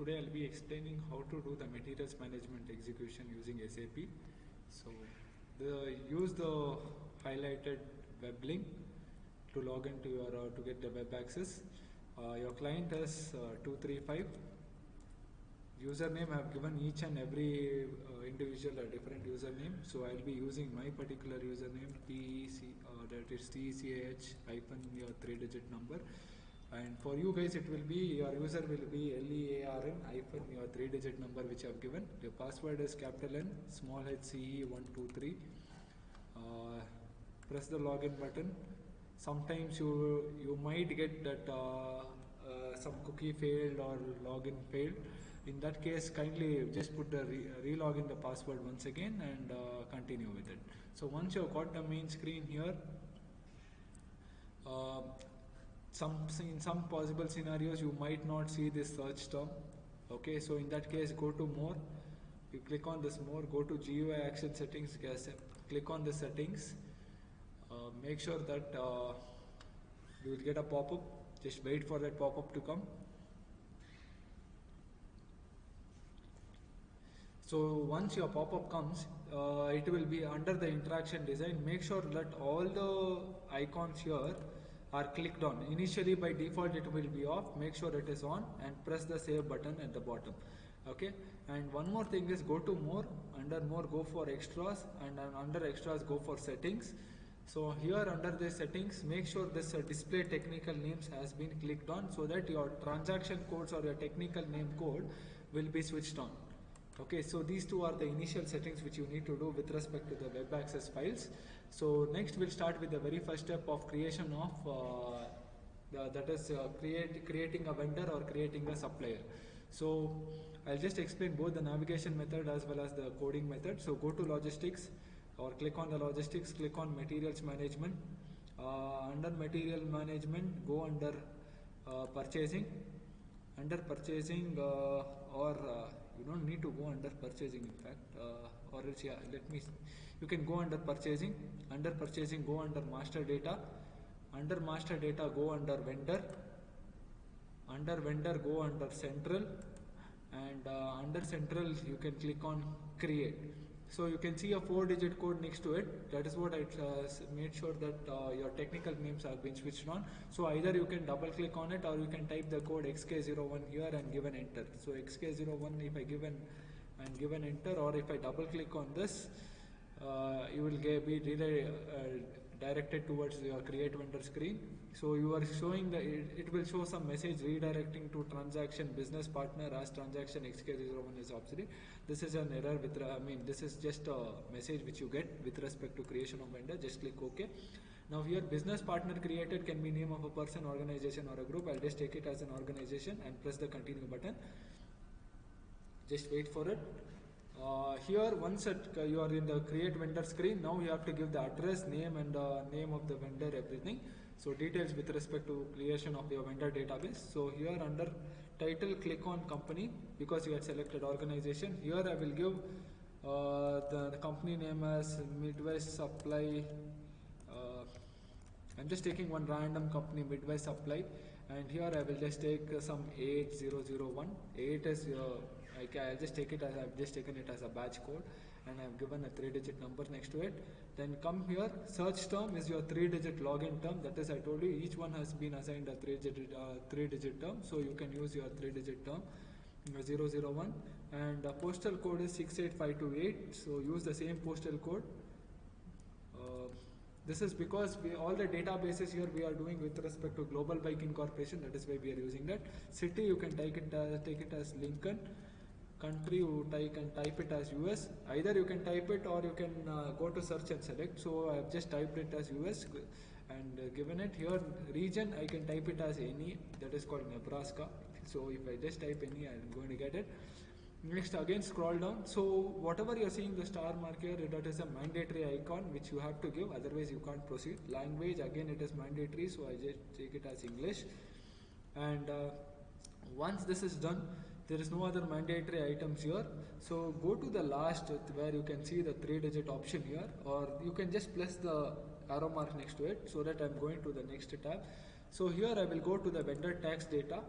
Today I'll be explaining how to do the materials management execution using SAP. So use the highlighted web link to log into your to get the web access. Your client is 235. Username I have given each and every individual a different username. So I'll be using my particular username PEC that is TECH hyphen your 3-digit number. And for you guys it will be your user will be LEARN hyphen your 3-digit number which I have given. Your password is capital N small h CE123. Press the login button. Sometimes you might get that some cookie failed or login failed. In that case, kindly just put the re-login the password once again and continue with it. So once you have got the main screen here, in some possible scenarios you might not see this search term. Okay, so in that case go to more. You click on this more, go to GUI action settings, click on the settings. Make sure that you will get a pop-up. Just wait for that pop-up to come. So once your pop-up comes, it will be under the interaction design. Make sure that all the icons here are clicked on. Initially by default it will be off. Make sure it is on and press the save button at the bottom. Okay, and one more thing is go to more. Under more go for extras, and under extras go for settings. So here under the settings, make sure this display technical names has been clicked on, so that your transaction codes or your technical name code will be switched on. Okay, so these two are the initial settings which you need to do with respect to the web access files. So next we'll start with the very first step of creation of creating a vendor or creating a supplier. So I'll just explain both the navigation method as well as the coding method. So go to logistics or click on the logistics, click on materials management. Under material management go under purchasing. Under purchasing you don't need to go under purchasing in fact, or else you can go under purchasing. Under purchasing go under master data. Under master data go under vendor. Under vendor go under central, and under central you can click on create. So you can see a 4-digit code next to it. That is what I made sure that your technical names have been switched on. So either you can double click on it, or you can type the code XK01 here and give an enter. So XK01 if I give an enter, or if I double click on this, you will be directed towards your create vendor screen. So you are showing it will show some message redirecting to transaction business partner as transaction XK01 is obsolete. This is an error this is just a message which you get with respect to creation of vendor. Just click OK. Now here business partner created can be name of a person, organization or a group. I'll just take it as an organization and press the continue button. Just wait for it. Here once you are in the create vendor screen, now you have to give the address, name and name of the vendor, everything. So details with respect to creation of your vendor database. So here under title click on company, because you had selected organization. Here I will give the company name as Midwest Supply. I'm just taking one random company, Midwest Supply, and here I will just take some 8001. 8 is I'll just take it as I've just taken it as a batch code, and I've given a 3-digit number next to it. Then come here, search term is your 3-digit login term. That is, I told you each one has been assigned a 3-digit term, so you can use your 3-digit term 001, and postal code is 68528. So use the same postal code. This is because all the databases here we are doing with respect to Global Biking Corporation. That is why we are using that. City you can take it as Lincoln. Country you can type it as US. Either you can type it, or you can go to search and select. So I have just typed it as US and given it here. Region I can type it as any, that is called Nebraska. So if I just type any, I am going to get it. Next again scroll down. So whatever you are seeing the star mark here, that is a mandatory icon which you have to give, otherwise you can't proceed. Language again it is mandatory, so I just take it as English. And once this is done, there is no other mandatory items here. So go to the last where you can see the 3-digit option here, or you can just press the arrow mark next to it, so that I'm going to the next tab. So here I will go to the vendor tax data.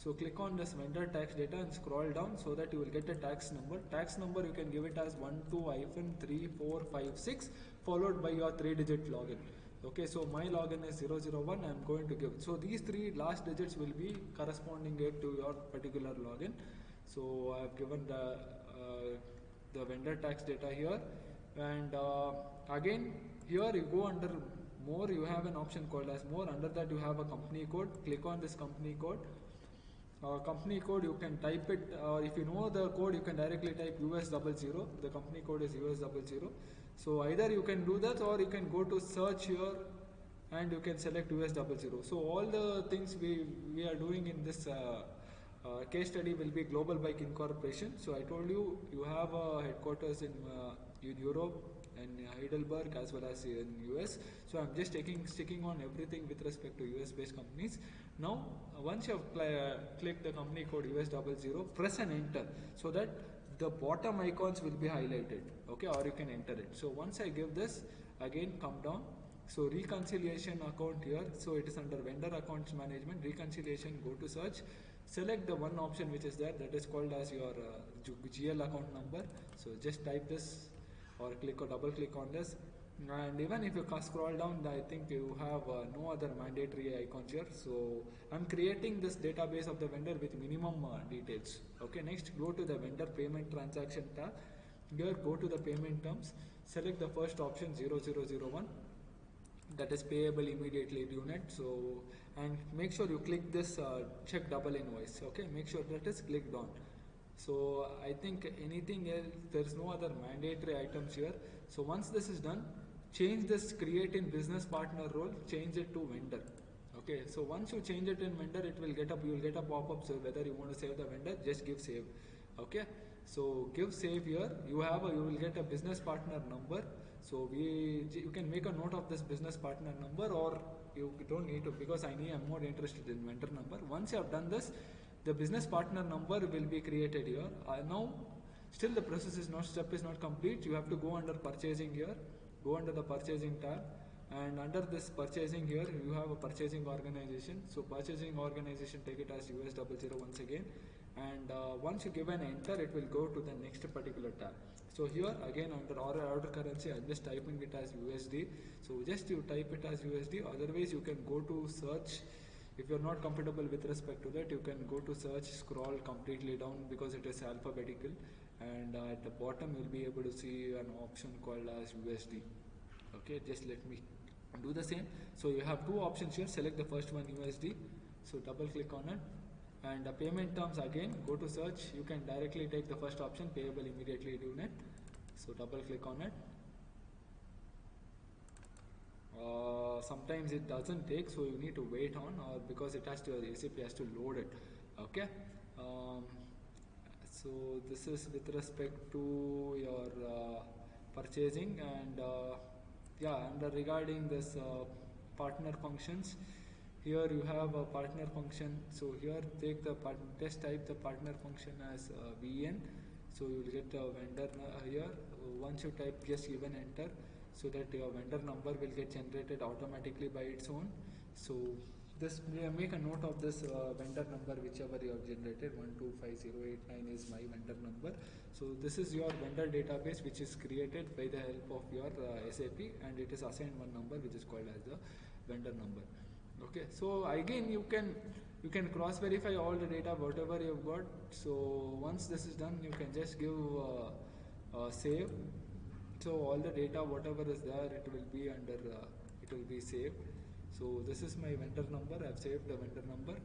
So click on this vendor tax data and scroll down so that you will get a tax number. Tax number you can give it as 12-3456 followed by your 3-digit login. Okay, so my login is 001. I am going to give. So these 3 last digits will be corresponding to your particular login. So I have given the vendor tax data here, and again here you go under more, you have an option called as more. Under that you have a company code. Click on this company code. Company code you can type it, if you know the code you can directly type US00. The company code is US00. So either you can do that or you can go to search here and you can select US00. So all the things we are doing in this case study will be Global Bike Incorporation. So I told you have headquarters in Europe and Heidelberg as well as in US. So I'm just sticking on everything with respect to US based companies. Now once you have clicked the company code US00, press and enter so that the bottom icons will be highlighted, okay, or you can enter it. So once I give this, again come down. So reconciliation account here, so it is under vendor accounts management. Reconciliation, go to search, select the one option which is there, that is called as your GL account number. So just type this or click or double click on this, and even if you scroll down, I think you have no other mandatory icons here. So I'm creating this database of the vendor with minimum details. Okay, next go to the vendor payment transaction tab. Here go to the payment terms, select the first option 0001, that is payable immediately unit. So and make sure you click this check double invoice. Okay, make sure that is clicked on. So I think anything else, there is no other mandatory items here. So once this is done, change this create in business partner role, change it to vendor. Okay, so once you change it in vendor, it will get up, you will get a pop-up. So whether you want to save the vendor, just give save. Okay, so give save here. You will get a business partner number. So you can make a note of this business partner number, or you don't need to, because I'm more interested in vendor number. Once you have done this, the business partner number will be created here. Now still the process is not, step is not complete. You have to go under purchasing here, go under the purchasing tab, and under this purchasing here you have a purchasing organization. So purchasing organization, take it as US00 once again, and once you give an enter, it will go to the next particular tab. So here again under order currency, I'm just typing it as USD. So just you type it as USD. Otherwise you can go to search. If you're not comfortable with respect to that, you can go to search, scroll completely down because it is alphabetical, and at the bottom you'll be able to see an option called as USD. Okay, just let me do the same. So you have two options here, select the first one USD. So double click on it, and the payment terms, again go to search. You can directly take the first option, payable immediately unit. So double click on it. Sometimes it doesn't take, so you need to wait on, or because it has to, SAP has to load it. Okay, so this is with respect to your purchasing, and yeah, and regarding this partner functions, here you have a partner function. So here take the test type the partner function as VN. So you will get a vendor here. Once you type, just give an enter, so that your vendor number will get generated automatically by its own. So this, make a note of this vendor number whichever you have generated. 1250089 is my vendor number. So this is your vendor database which is created by the help of your SAP, and it is assigned one number which is called as the vendor number. Okay, so again you can cross verify all the data whatever you've got. So once this is done, you can just give save. So all the data whatever is there, it will be under it will be saved. So this is my vendor number. I have saved the vendor number,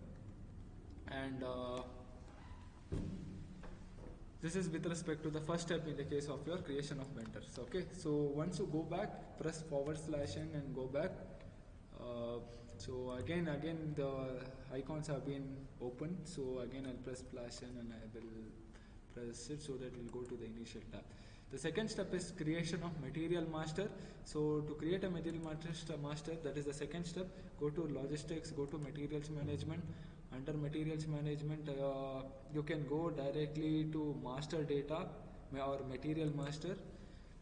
and this is with respect to the first step in the case of your creation of vendors. Okay, so once you go back, press /n and go back. So again the icons have been opened. So again I'll press /n and I will press it so that it will go to the initial tab. The second step is creation of material master. So to create a material master, that is the second step. Go to logistics, go to materials management. Under materials management, you can go directly to master data or material master.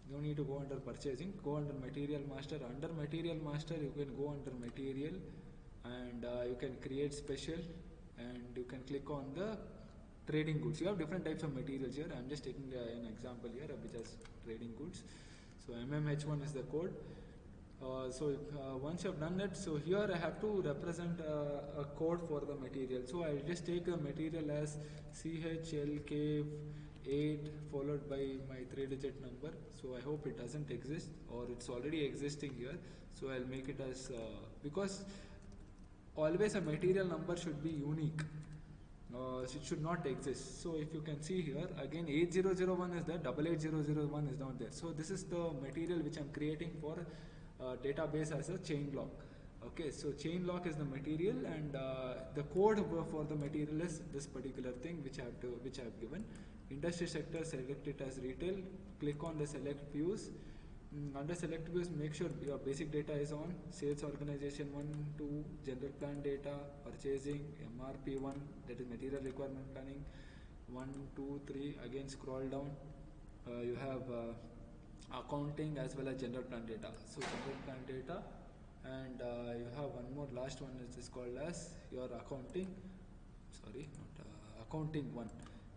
You don't need to go under purchasing, go under material master. Under material master, you can go under material, and you can create special, and and you can click on the trading goods. You have different types of materials here. I'm just taking an example here which has trading goods. So MMH1 is the code. Once you have done that, so here I have to represent a code for the material. So I'll just take the material as CHLK8 followed by my 3-digit number. So I hope it doesn't exist, or it's already existing here. So I'll make it as because always a material number should be unique. It should not exist. So if you can see here, again 8001 is there, 88001 is not there. So this is the material which I'm creating for database as a chain lock. Okay, so chain lock is the material, and the code for the material is this particular thing which I have given. Industry sector, select it as retail. Click on the select views. Under select views, make sure your basic data is on. Sales organization 1, 2, general plan data, purchasing, MRP 1, that is material requirement planning 1, 2, 3. Again scroll down. You have accounting as well as general plan data. So general plan data, and you have one more last one which is called as your accounting. Sorry, not accounting 1.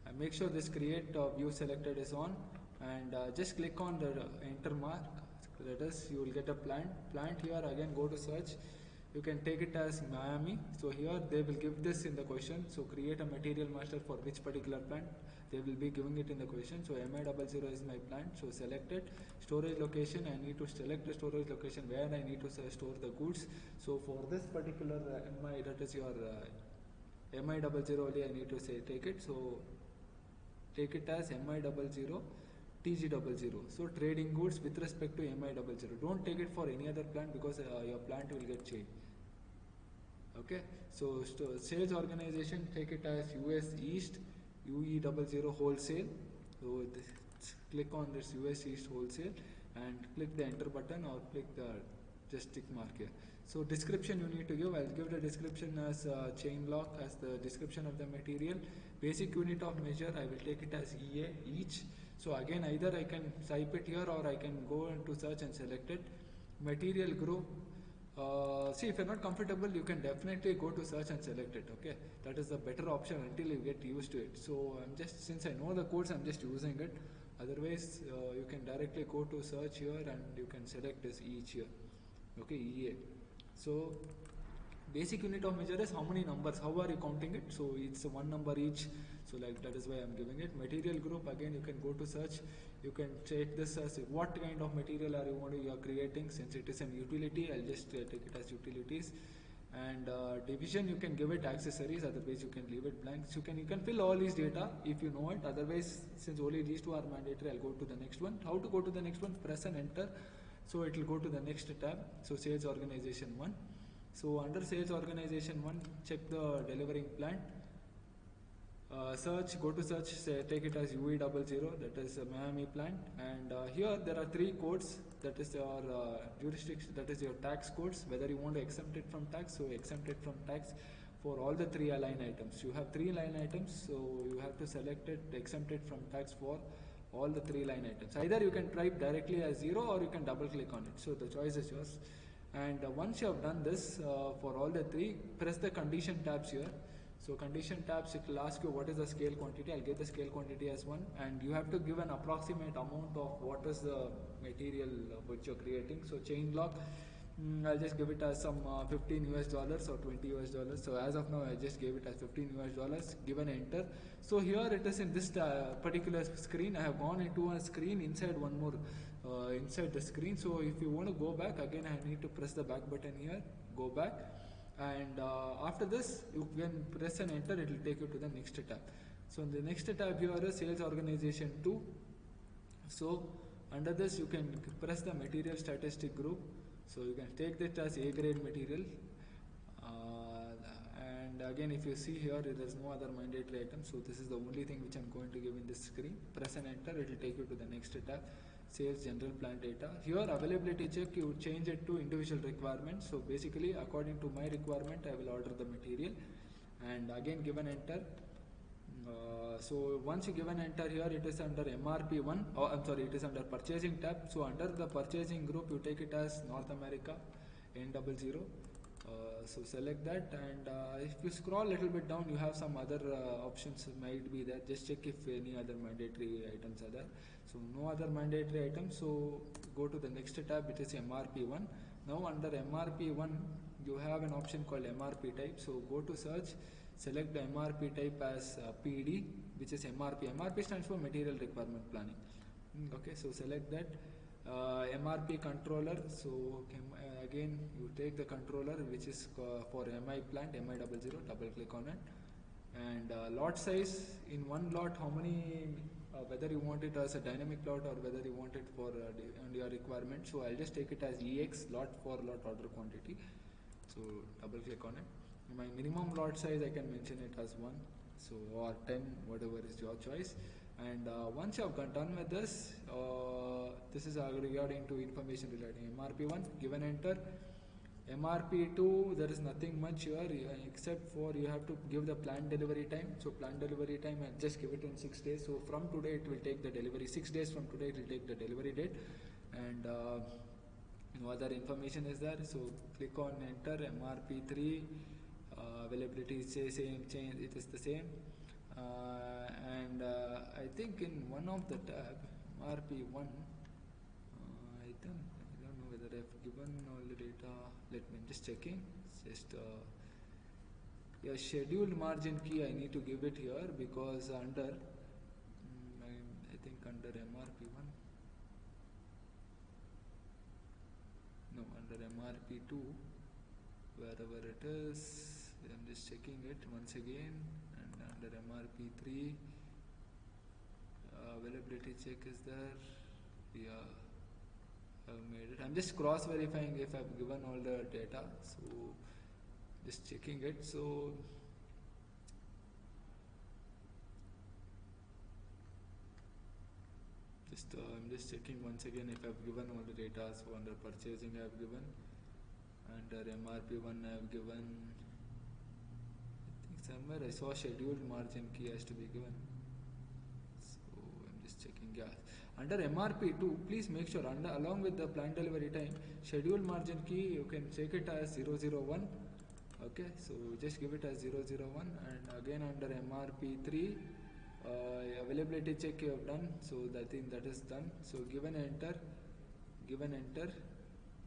And make sure this create view selected is on, and just click on the enter mark. That is, you will get a plant here. Again go to search. You can take it as Miami. So here they will give this in the question. So create a material master for which particular plant. They will be giving it in the question. So MI00 is my plant. So select it. Storage location, I need to select the storage location where I need to store the goods. So for this particular MI, that is your MI00 only, I need to say take it. So take it as MI00 TG00. So trading goods with respect to MI00. Don't take it for any other plant because your plant will get changed. Okay, so sales organization, take it as US East UE00 wholesale. So click on this US East wholesale and click the enter button, or click the just tick mark here. So description you need to give. I'll give the description as chain lock as the description of the material. Basic unit of measure, I will take it as EA, each. So again, either I can type it here or I can go into search and select it. Material group, see, if you're not comfortable, you can definitely go to search and select it. Okay, that is the better option until you get used to it. So I'm just, since I know the codes, I'm just using it. Otherwise, you can directly go to search here and you can select this each here. Okay, EA. So basic unit of measure is how many numbers, how are you counting it? So it's one number each. So like that is why I'm giving it. Material group, again you can go to search. You can check this as what kind of material you are creating. Since it is an utility, I'll just take it as utilities. And division, you can give it accessories, otherwise you can leave it blank. So you can fill all these data if you know it. Otherwise, since only these two are mandatory, I'll go to the next one. How to go to the next one? Press and enter. So it will go to the next tab. So sales organization 1. So under sales organization 1, check the delivering plant. Search, go to search, take it as UE00, that is a Miami plant. And here there are 3 codes, that is your jurisdiction, that is your tax codes, whether you want to exempt it from tax. So exempt it from tax for all the 3 line items. You have 3 line items, so you have to select it, exempt it from tax for all the 3 line items. Either you can type directly as 0 or you can double click on it. So the choice is yours. And once you have done this for all the 3, press the condition tabs here. So condition tabs, it will ask you what is the scale quantity. I'll give the scale quantity as 1, and you have to give an approximate amount of what is the material which you're creating. So chain lock, I'll just give it as some $15 or $20. So as of now, I just gave it as $15. Given enter. So here it is in this particular screen. I have gone into a screen inside one more inside the screen. So if you want to go back again, I need to press the back button here. Go back. And after this, you can press and enter, it will take you to the next tab. So in the next tab here is sales organization 2. So under this you can press the material statistic group. So you can take that as A grade material. And again, if you see here, there is no other mandatory item. So this is the only thing which I'm going to give in this screen. Press and enter, it will take you to the next tab. Sales general plant data. Here availability check, you change it to individual requirements. So basically according to my requirement, I will order the material, and again give an enter. So once you give an enter here, it is under MRP 1, it is under purchasing tab. So under the purchasing group, you take it as North America N00. So select that, and if you scroll a little bit down, you have some other options might be there. Just check if any other mandatory items are there. So no other mandatory items, so go to the next tab, which is MRP1. Now under MRP1 you have an option called MRP type. So go to search, select the MRP type as PD, which is MRP. MRP stands for Material Requirement Planning. Okay, so select that. MRP controller, so again you take the controller, which is for MI plant, MI00, double click on it, and lot size, in one lot how many, whether you want it as a dynamic lot or whether you want it for on your requirement. So I'll just take it as EX, lot for lot order quantity, so double click on it. My minimum lot size I can mention it as 1, so or 10, whatever is your choice. And once you have done with this, this is regarding to information relating MRP1, given enter. MRP2, there is nothing much here except for you have to give the planned delivery time. So planned delivery time, I'll just give it in 6 days. So from today it will take the delivery, 6 days from today it will take the delivery date. And no other information is there. So click on enter. MRP3, availability is same, change, it is the same. And I think in one of the tab, RP1, I don't know whether I've given all the data. Let me just checking. Just yeah, scheduled margin key I need to give it here, because under I think under MRP1, no, under MRP2, wherever it is, I'm just checking it once again. Under MRP3, availability check is there. Yeah, I've made it. I'm just cross verifying if I've given all the data, so just checking it. So I'm just checking once again if I've given all the data. So under purchasing I've given, under MRP1 I've given, somewhere I saw scheduled margin key has to be given, so I'm just checking. Yeah, under MRP2, please make sure under along with the planned delivery time, scheduled margin key you can check it as 001. Okay, so just give it as 001, and again under MRP3, availability check you have done, so I think that is done. So given enter,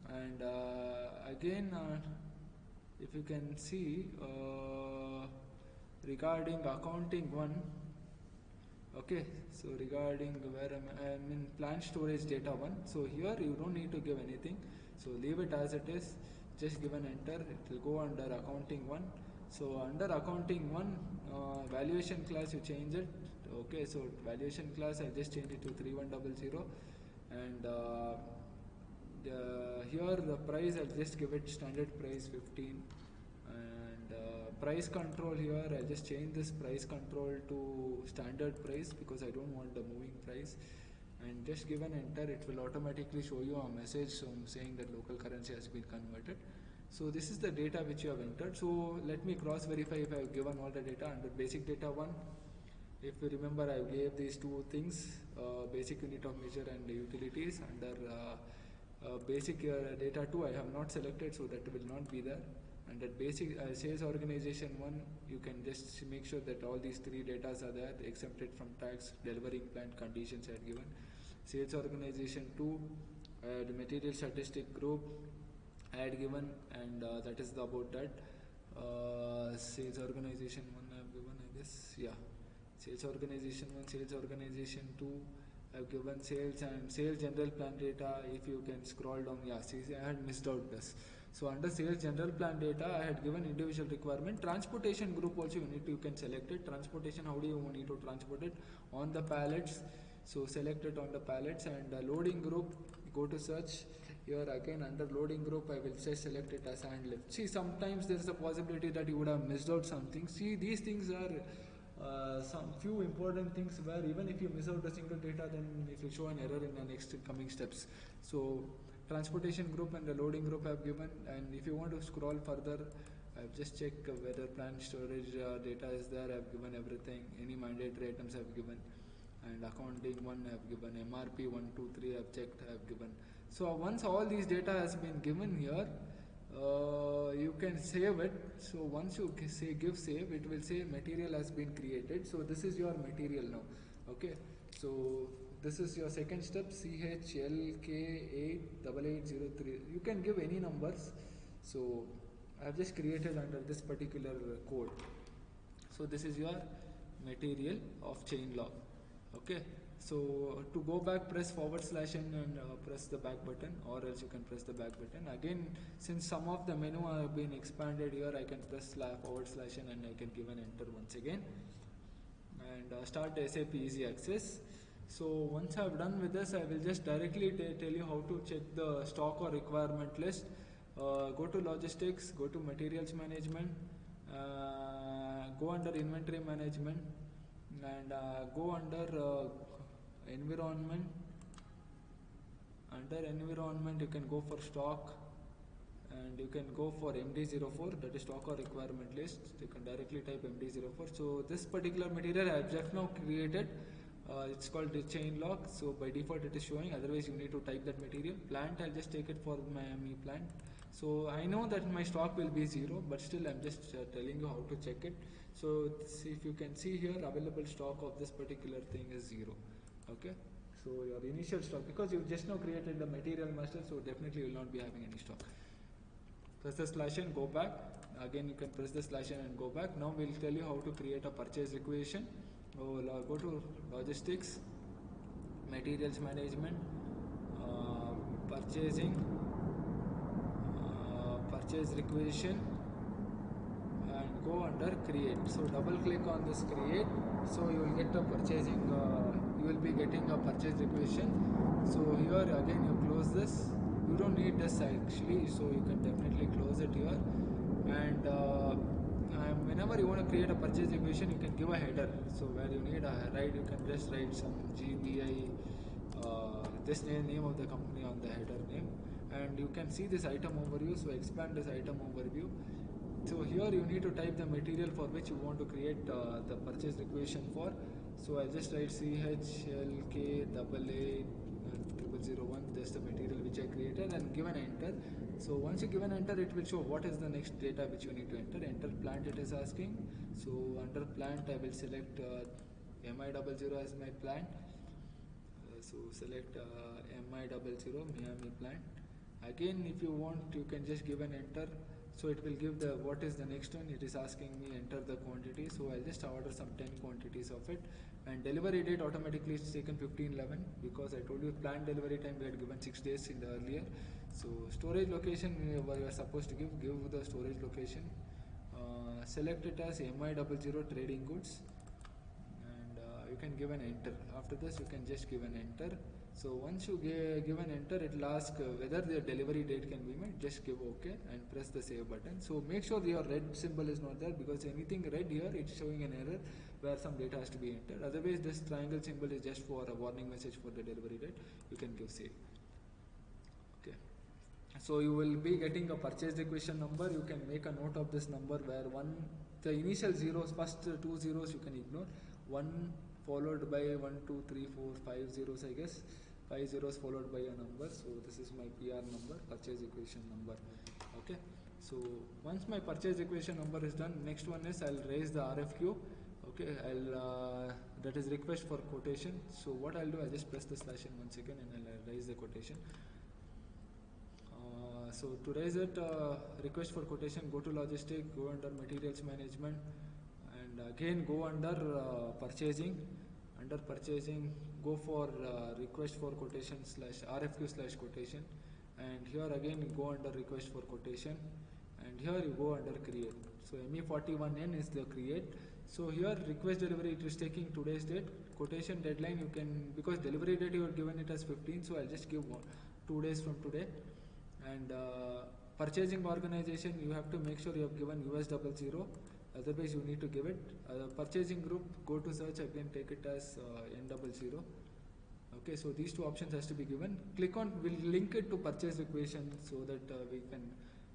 and again if you can see, regarding accounting 1, okay, so regarding where I'm in plant storage data 1, so here you don't need to give anything, so leave it as it is, just give an enter, it will go under accounting 1. So under accounting 1, valuation class you change it. Okay, so valuation class I just change it to 3100, and here the price I'll just give it standard price 15, and price control here I'll just change this price control to standard price because I don't want the moving price, and just give an enter. It will automatically show you a message saying that local currency has been converted. So this is the data which you have entered. So let me cross verify if I have given all the data. Under basic data 1, if you remember, I gave these two things, basic unit of measure and utilities. Under basic data 2, I have not selected, so that will not be there. Under basic sales organization 1, you can just make sure that all these three data are there, exempted from tax, delivering plant conditions I had given. Sales organization 2, the material statistic group I had given, and that is about that. Sales organization 1 I have given, I guess, yeah. Sales organization 1, sales organization 2, I have given sales and sales general plan data. If you can scroll down, yeah, see, I had missed out this. So under sales general plan data, I had given individual requirement. Transportation group also you can select it. Transportation, how do you need to transport it? On the pallets. So select it on the pallets, and loading group, go to search. Here again under loading group I will just select it as hand lift. See, sometimes there is a possibility that you would have missed out something. See, these things are some few important things where even if you miss out a single data, then it will show an error in the next coming steps. So transportation group and the loading group I have given, and if you want to scroll further, I have just checked whether plant storage data is there. I have given everything, any mandatory items I have given, and accounting 1 I have given, MRP 1, 2, 3 I have checked, I have given. So once all these data has been given here, you can save it. So once you say give save, it will say material has been created. So this is your material now. Okay, so this is your second step, CHLK88803. You can give any numbers. So I have just created under this particular code. So this is your material of chain log. Okay, so to go back, press / and press the back button, or else you can press the back button again. Since some of the menu have been expanded here, I can press / and I can give an enter once again, and start SAP Easy Access. So once I have done with this, I will just directly tell you how to check the stock or requirement list. Go to logistics, go to materials management, go under inventory management, and go under environment. Under environment, you can go for stock, and you can go for MD04, that is stock or requirement list. You can directly type MD04. So this particular material I have just now created. It's called the chain log. So by default it is showing, otherwise you need to type that material. Plant, I'll just take it for Miami plant. So I know that my stock will be 0, but still I'm just telling you how to check it. So if you can see here, available stock of this particular thing is 0. Okay, so your initial stock, because you just now created the material master, so definitely you will not be having any stock. Press the / and go back. Again you can press the / and go back. Now we'll tell you how to create a purchase requisition. Go to logistics, materials management, purchasing, purchase requisition, and go under create. So double click on this create. So you will get a purchasing, you will be getting a purchase requisition. So here again you close this. You don't need this actually, so you can definitely close it here. And whenever you want to create a purchase requisition, you can give a header. So where you need a write, you can just write some GPI, this name of the company on the header name, and you can see this item overview. So expand this item overview. So here you need to type the material for which you want to create the purchase requisition for. So I'll just write CHLK8880001. That's the material which I created, and give an enter. So once you give an enter, it will show what is the next data which you need to enter. Enter plant, it is asking. So under plant, I will select MI00 as my plant. So select MI00 Miami plant. Again, if you want, you can just give an enter. So it will give the what is the next one. It is asking me enter the quantity. So I'll just order some 10 quantities of it. And delivery date automatically is taken 15/11, because I told you planned delivery time we had given 6 days in the earlier. So storage location you are supposed to give the storage location. Select it as MI00 trading goods, and you can give an enter. After this you can just give an enter. So once you give an enter, it will ask whether the delivery date can be met. Just give OK and press the save button. So make sure your red symbol is not there, because anything red here, it's showing an error where some data has to be entered. Otherwise this triangle symbol is just for a warning message for the delivery date. You can give save. Okay. So you will be getting a purchase requisition number. You can make a note of this number, where the initial zeros, first 2 zeros you can ignore. 1 followed by 1, 2, 3, 4, 5 zeros, I guess. 5 zeros followed by a number. So this is my PR number, purchase requisition number. Okay. So once my purchase requisition number is done, next one is I'll raise the RFQ. Okay, that is request for quotation. So what I'll do, I'll just press the / once again, and I'll raise the quotation. So to raise it, request for quotation, go to logistics, go under materials management, and again go under purchasing. Under purchasing, go for request for quotation / RFQ / quotation, and here again you go under request for quotation, and here you go under create. So ME41N is the create. So here request delivery, it is taking today's date. Quotation deadline, you can, because delivery date you have given it as 15, so I'll just give 2 days from today. And purchasing organization, you have to make sure you have given US00, otherwise you need to give it. Purchasing group, go to search, again take it as N00. Okay, so these 2 options has to be given. Click on, we'll link it to purchase requisition so that we can.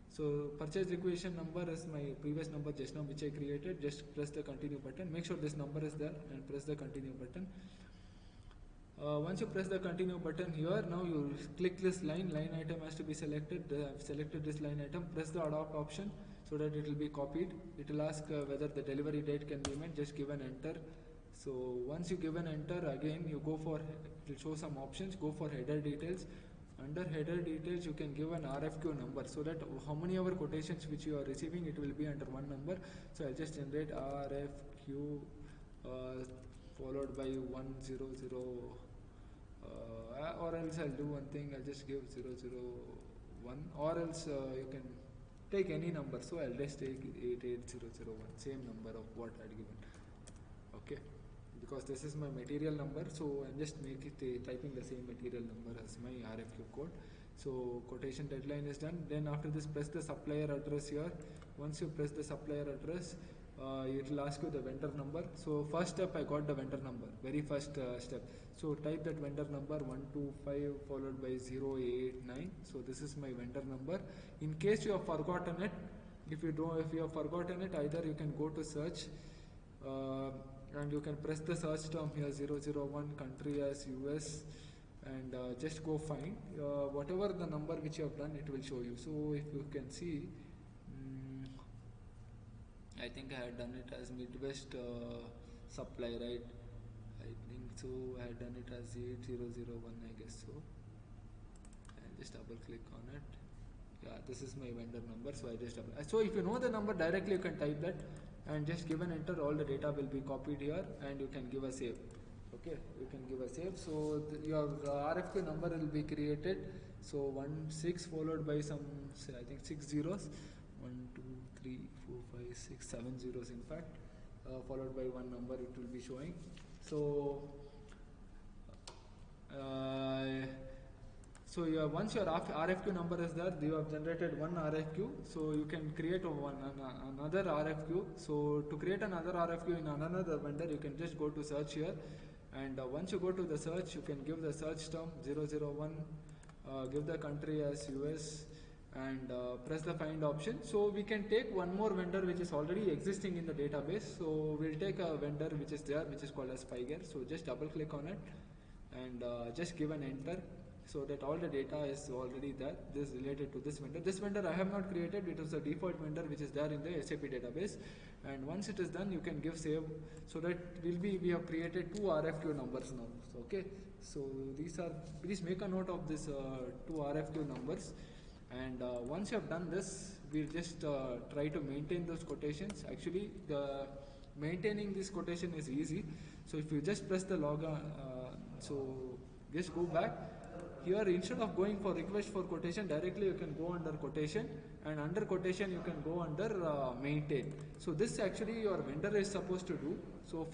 So purchase requisition number is my previous number just now which I created. Just press the continue button. Make sure this number is there and press the continue button. Once you press the continue button here, now you click this line item has to be selected. I've selected this line item, press the adopt option so that it will be copied. It will ask whether the delivery date can be met, just give an enter. So once you give an enter, again you go for, it will show some options, go for header details. Under header details you can give an RFQ number so that how many ever quotations which you are receiving, it will be under one number. So I'll just generate RFQ followed by 100, or else I'll do one thing, I'll just give 001, or else you can take any number. So I'll just take 88001, same number of what I'd given. Okay, because this is my material number, so I'm just typing the same material number as my RFQ code. So quotation deadline is done. Then after this, press the supplier address here. Once you press the supplier address, it will ask you the vendor number. So first step, I got the vendor number, very first step. So type that vendor number 125 followed by 089. So this is my vendor number. In case you have forgotten it, if you have forgotten it, either you can go to search and you can press the search term here 001, country as US, and just go find whatever the number which you have done, it will show you. So if you can see, I think I had done it as Midwest supply, right? I think so. I had done it as 8001, I guess so. I'll just double click on it. Yeah, this is my vendor number, so I just double. So if you know the number directly, you can type that and just give an enter. All the data will be copied here, and you can give a save. Okay, you can give a save. So your RFQ number will be created. So 16 followed by some, say, I think 6 zeros. 1, 2, 3, 4, 5, 6, 7 zeros in fact, followed by one number it will be showing. So once your RFQ number is there, you have generated one RFQ, so you can create another RFQ. So to create another RFQ in another vendor, you can just go to search here, and once you go to the search, you can give the search term 001, give the country as US, and press the find option. So we can take one more vendor which is already existing in the database. So we'll take a vendor which is there, which is called as Spiger. So just double click on it and just give an enter, so that all the data is already there. This is related to this vendor. This vendor I have not created, it is a default vendor which is there in the SAP database. And once it is done, you can give save, so that we have created two RFQ numbers now. So, okay, so please make a note of this two RFQ numbers. And once you have done this, we'll just try to maintain those quotations. Actually, the maintaining this quotation is easy. So if you just press the log on, so just go back here. Instead of going for request for quotation directly, you can go under quotation, and under quotation you can go under maintain. So this actually your vendor is supposed to do. So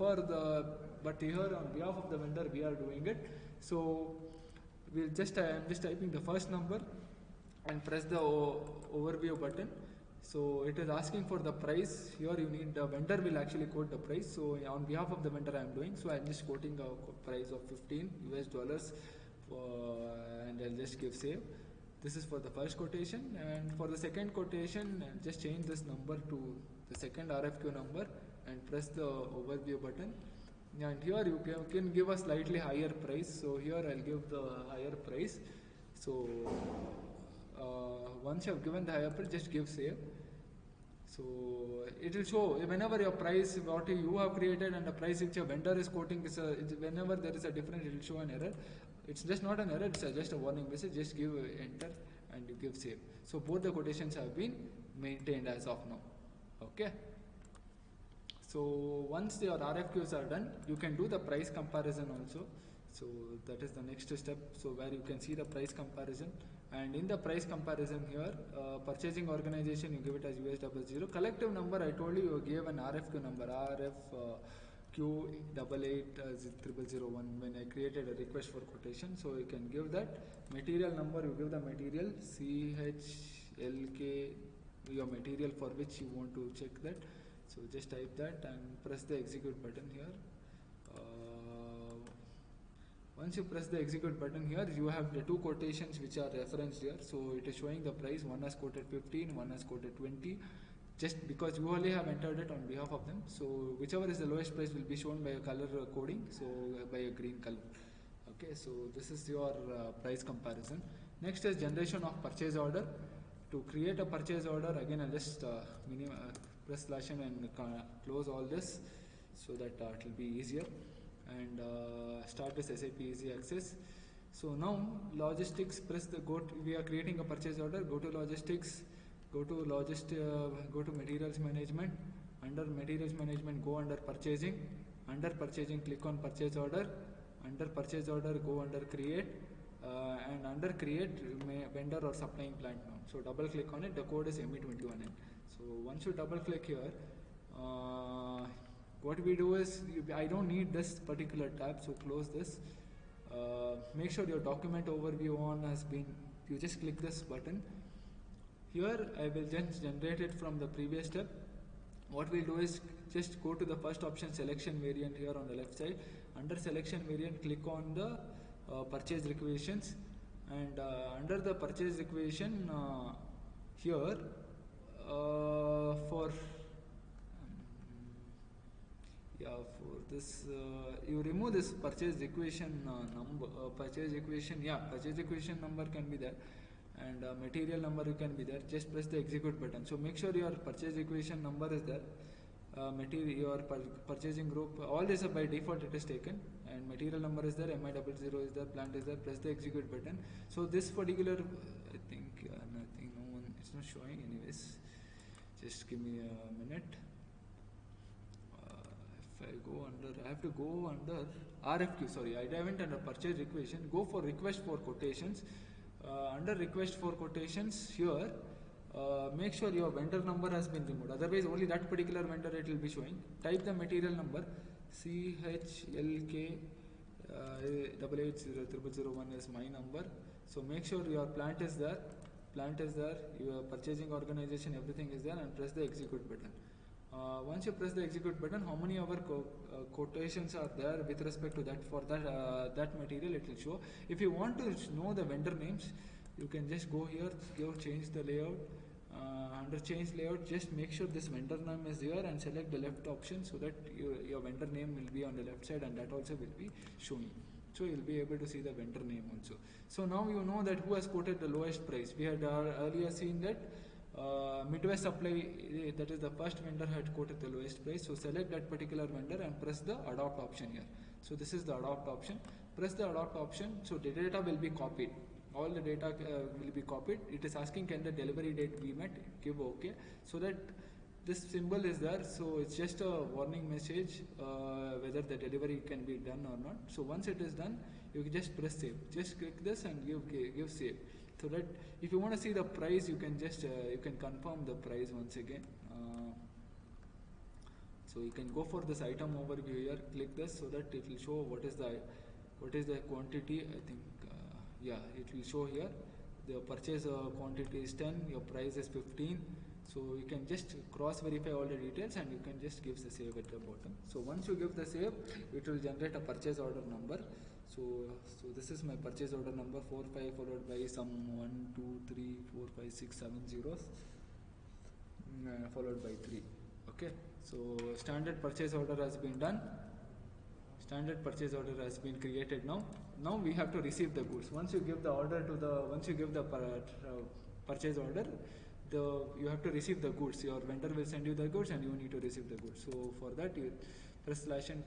but here on behalf of the vendor we are doing it. So we'll just I'm just typing the first number and press the overview button. So it is asking for the price. Here you need, the vendor will actually quote the price. So on behalf of the vendor I am doing, so I am just quoting a price of $15 US, and I'll just give save. This is for the first quotation, and for the second quotation, I'll just change this number to the second RFQ number and press the overview button. And here you can give a slightly higher price. So here I'll give the higher price. So once you have given the higher price, just give save. So it will show whenever your price, what you have created, and the price which your vendor is quoting, whenever there is a difference, it will show an error. It's just not an error, it's just a warning message. Just give enter and you give save. So both the quotations have been maintained as of now. Okay. So once your RFQs are done, you can do the price comparison also. So that is the next step. So where you can see the price comparison, and in the price comparison here, purchasing organization, you give it as US00. Collective number, I told you, you gave an RFQ number, RFQ888001 when I created a request for quotation. So you can give that. Material number, you give the material CHLK, your material for which you want to check that. So just type that and press the execute button here. Once you press the execute button here, you have the two quotations which are referenced here. So it is showing the price. One has quoted 15, one has quoted 20. Just because you only have entered it on behalf of them. So whichever is the lowest price will be shown by a color coding. So by a green color. Okay, so this is your price comparison. Next is generation of purchase order. To create a purchase order, again I'll just press slash n and close all this so that it will be easier, and start this SAP Easy Access. So now logistics, press the we are creating a purchase order. Go to logistics, go to materials management. Under materials management, go under purchasing. Under purchasing, click on purchase order. Under purchase order, go under create, and under create vendor or supplying plant now. So double click on it. The code is ME21N. So once you double click here, what we do is I don't need this particular tab, so close this. Make sure your document overview on has been. You just click this button. Here I will just generate it from the previous step. What we'll do is just go to the first option, selection variant, here on the left side. Under selection variant, click on the purchase requisitions, and under the purchase requisition here for this you remove this purchase requisition number, purchase requisition number can be there, and material number you can be there. Just press the execute button. So make sure your purchase requisition number is there, your purchasing group, all this by default it is taken, and material number is there, MI00 is there, plant is there. Press the execute button. So this particular, I think nothing, no one, it's not showing anyways. Just give me a minute. If I go under, I have to go under RFQ. Sorry, I went under purchase requisition. Go for request for quotations. Under request for quotations here, make sure your vendor number has been removed. Otherwise, only that particular vendor it will be showing. Type the material number CHLK 880001 is my number. So make sure your plant is there. Your purchasing organization, everything is there, and press the execute button. Once you press the execute button, how many of our quotations are there with respect to that, for that material it will show. If you want to know the vendor names, you can just go here, change the layout. Under change layout, just make sure this vendor name is here and select the left option so that your vendor name will be on the left side, and that also will be showing. So you'll be able to see the vendor name also. So now you know that who has quoted the lowest price. We had earlier seen that Midwest Supply, that is the first vendor, had quoted the lowest price. So select that particular vendor and press the adopt option here. So this is the adopt option. Press the adopt option. So the data will be copied. All the data will be copied. It is asking can the delivery date be met. Give OK. So that this symbol is there. So it's just a warning message whether the delivery can be done or not. So once it is done, you can just press save. Just click this and give save. So that if you want to see the price, you can just you can confirm the price once again. So you can go for this item overview here. Click this so that it will show what is the quantity. I think it will show here. The purchase quantity is 10. Your price is 15. So you can just cross verify all the details, and you can just give the save at the bottom. So once you give the save, it will generate a purchase order number. So this is my purchase order number 45 followed by some 1, 2, 3, 4, 5, 6, 7 zeros followed by 3. Okay. So standard purchase order has been done. Standard purchase order has been created now. Now we have to receive the goods. Once you give the order once you give the purchase order, you have to receive the goods. Your vendor will send you the goods, and you need to receive the goods. So for that, you press /n,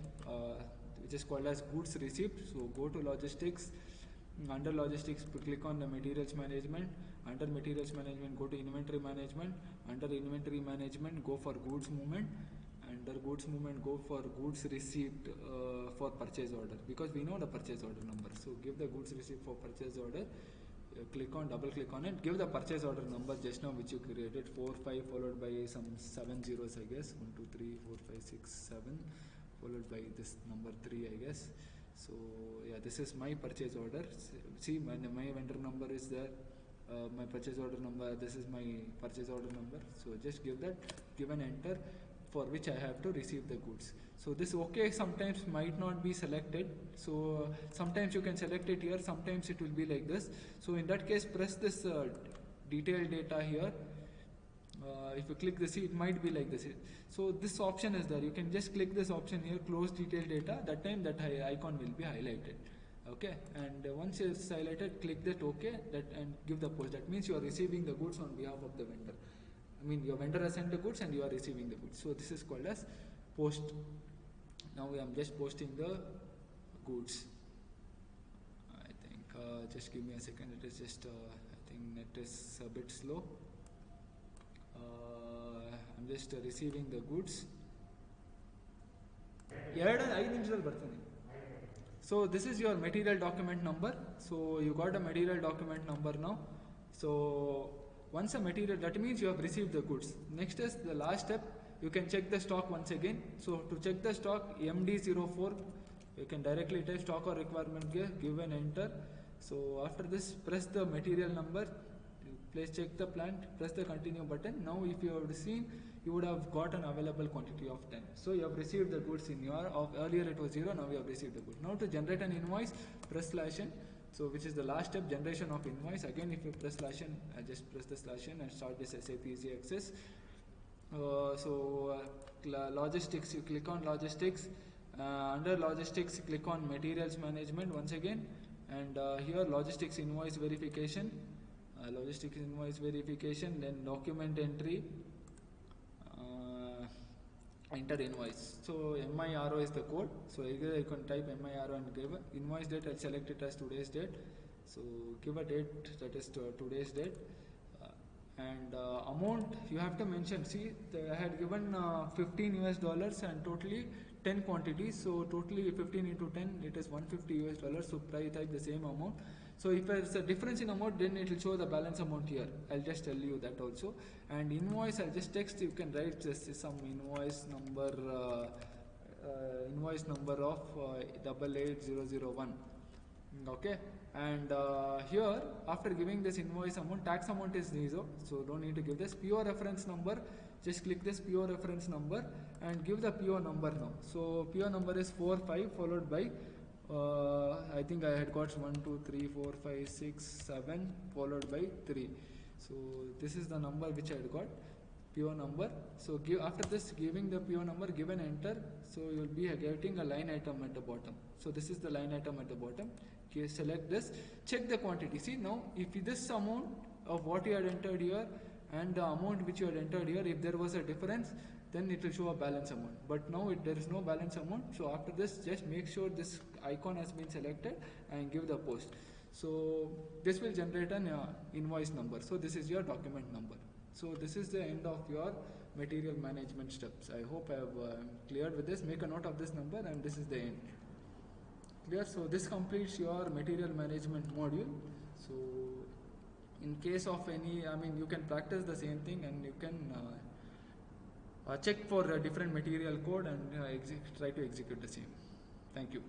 which is called as goods received. So go to logistics. Under logistics, click on the materials management. Under materials management, go to inventory management. Under inventory management, go for goods movement. Under goods movement, go for goods received for purchase order, because we know the purchase order number. So give the goods received for purchase order. Double click on it. Give the purchase order number just now which you created, 4, 5 followed by some 7 zeros, I guess. 1, 2, 3, 4, 5, 6, 7 followed by this number 3, I guess. So yeah, this is my purchase order. See, my vendor number is there. My purchase order number, this is my purchase order number. So just give that, give an enter, for which I have to receive the goods. So this OK sometimes might not be selected. So sometimes you can select it here, sometimes it will be like this. So in that case, press this detailed data here. If you click this, it might be like this. So this option is there. You can just click this option here, close detailed data. That time that icon will be highlighted. Okay, and once it's highlighted, click that OK and give the post. That means you are receiving the goods on behalf of the vendor. I mean, your vendor has sent the goods and you are receiving the goods. So this is called as post. Now I am just posting the goods. I think just give me a second. It is just I think net is a bit slow. I'm just receiving the goods. So this is your material document number. So you got a material document number now. So once a material, that means you have received the goods. Next is the last step. You can check the stock once again. So to check the stock, MD04, you can directly type stock or requirement gear, give an enter. So after this, press the material number, please check the plant, press the continue button. Now if you have seen, you would have got an available quantity of 10. So you have received the goods in your, earlier it was 0, now you have received the goods. Now to generate an invoice, press /n. So which is the last step, generation of invoice. Again, if you press /n, just press the /n and start this SAP Easy Access. Logistics, you click on logistics. Under logistics, click on materials management once again. And here logistics invoice verification. Logistics invoice verification, then document entry, enter invoice. So MIRO is the code. So either you can type MIRO and give a invoice date. I'll select it as today's date. So give a date, that is today's date. And amount you have to mention. See, I had given $15 US and totally 10 quantities. So totally 15 into 10, it is $150 US. So type the same amount. So if there's a difference in amount, then it will show the balance amount here. I'll just tell you that also. And invoice, I'll just text. You can write just some invoice number of 88001. Okay. And here, after giving this invoice amount, tax amount is 0, so don't need to give this. PO reference number, just click this PO reference number and give the PO number now. So PO number is 45 followed by I think I had got 1, 2, 3, 4, 5, 6, 7 followed by 3. So this is the number which I had got, PO number. So give, after this giving the PO number, give an enter. So you will be getting a line item at the bottom. So this is the line item at the bottom. Okay, select this, check the quantity. See now, if this amount of what you had entered here and the amount which you had entered here, if there was a difference, then it will show a balance amount. But now there is no balance amount. So after this, just make sure this icon has been selected and give the post. So this will generate an invoice number. So this is your document number. So this is the end of your material management steps. I hope I have cleared with this. Make a note of this number and this is the end. Clear? So this completes your material management module. So in case of any, I mean, you can practice the same thing and you can check for a different material code and try to execute the same. Thank you.